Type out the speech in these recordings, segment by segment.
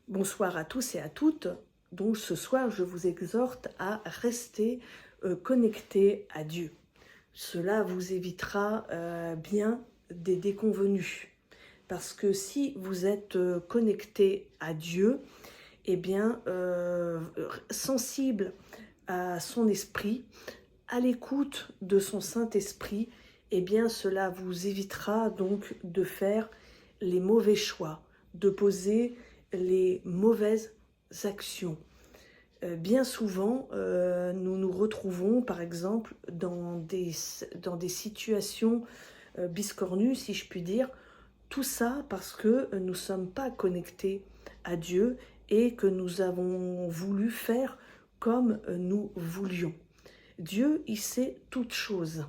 Bonsoir à tous et à toutes. Donc ce soir, je vous exhorte à rester connectés à Dieu. Cela vous évitera bien des déconvenues. Parce que si vous êtes connecté à Dieu, eh bien, sensible à son esprit, à l'écoute de son Saint-Esprit, eh bien, cela vous évitera donc de faire les mauvais choix, de poser les mauvaises actions. Bien souvent, nous nous retrouvons, par exemple, dans des situations biscornues, si je puis dire, tout ça parce que nous ne sommes pas connectés à Dieu et que nous avons voulu faire comme nous voulions. Dieu, il sait toutes choses.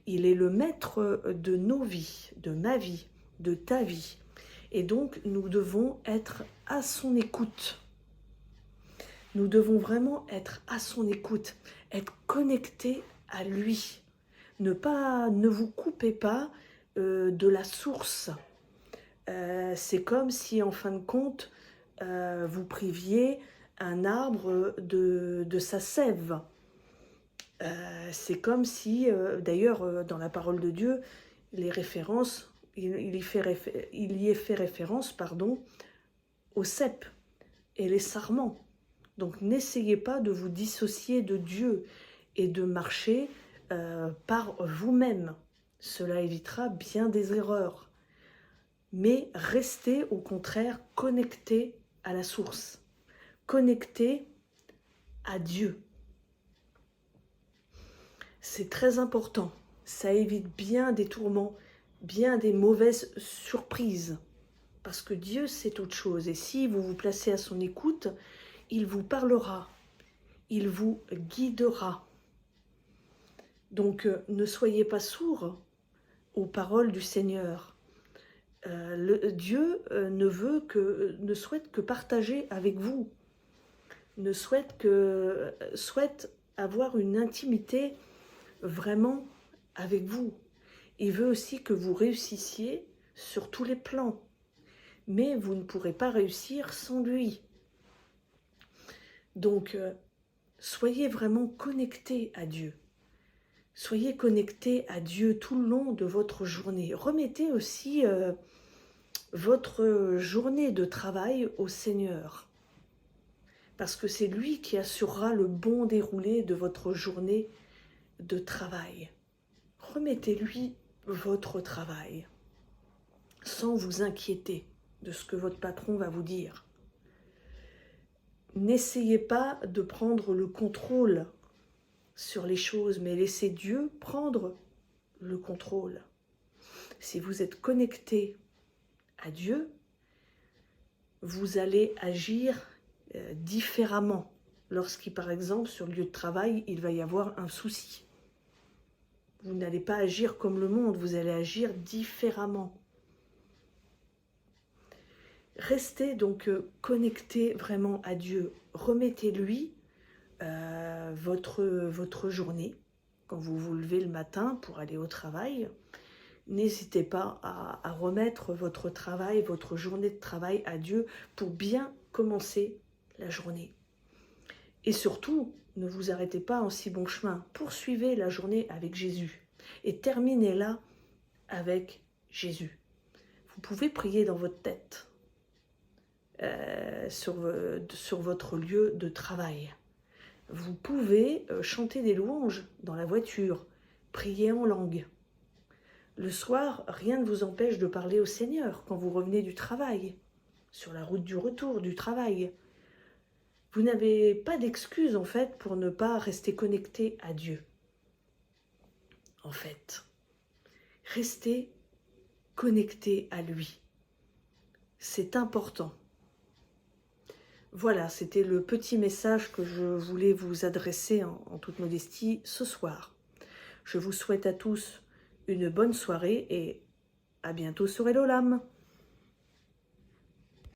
Il est le maître de nos vies, de ma vie, de ta vie. Et donc, nous devons être à son écoute. Nous devons vraiment être à son écoute, être connectés à lui. Ne vous coupez pas de la source. C'est comme si, en fin de compte, vous priviez un arbre de sa sève. C'est comme si, d'ailleurs, dans la parole de Dieu, les références, il y est fait référence, au cep et les sarments. Donc n'essayez pas de vous dissocier de Dieu et de marcher par vous-même. Cela évitera bien des erreurs. Mais restez au contraire connectés à la source, connectés à Dieu. C'est très important. Ça évite bien des tourments, bien des mauvaises surprises. Parce que Dieu, c'est autre chose. Et si vous vous placez à son écoute, il vous parlera, il vous guidera. Donc, ne soyez pas sourds aux paroles du Seigneur. Dieu ne souhaite que partager avec vous, souhaite avoir une intimité vraiment avec vous. Il veut aussi que vous réussissiez sur tous les plans, mais vous ne pourrez pas réussir sans lui. Donc, soyez vraiment connectés à Dieu. Soyez connectés à Dieu tout le long de votre journée. Remettez aussi votre journée de travail au Seigneur, parce que c'est lui qui assurera le bon déroulé de votre journée de travail. Remettez-lui votre travail, sans vous inquiéter de ce que votre patron va vous dire. N'essayez pas de prendre le contrôle sur les choses, mais laissez Dieu prendre le contrôle. Si vous êtes connecté à Dieu, vous allez agir différemment lorsqu'il, par exemple, sur le lieu de travail, il va y avoir un souci. Vous n'allez pas agir comme le monde, vous allez agir différemment. Restez donc connectés vraiment à Dieu. Remettez-lui votre journée. Quand vous vous levez le matin pour aller au travail, n'hésitez pas à remettre votre travail, votre journée de travail à Dieu pour bien commencer la journée. Et surtout, ne vous arrêtez pas en si bon chemin. Poursuivez la journée avec Jésus et terminez-la avec Jésus. Vous pouvez prier dans votre tête, sur votre lieu de travail. Vous pouvez chanter des louanges dans la voiture, prier en langue. Le soir, rien ne vous empêche de parler au Seigneur quand vous revenez du travail, sur la route du retour du travail. Vous n'avez pas d'excuse en fait pour ne pas rester connecté à Dieu. En fait, restez connecté à lui. C'est important. Voilà, c'était le petit message que je voulais vous adresser en toute modestie ce soir. Je vous souhaite à tous une bonne soirée et à bientôt sur Hello l'âme.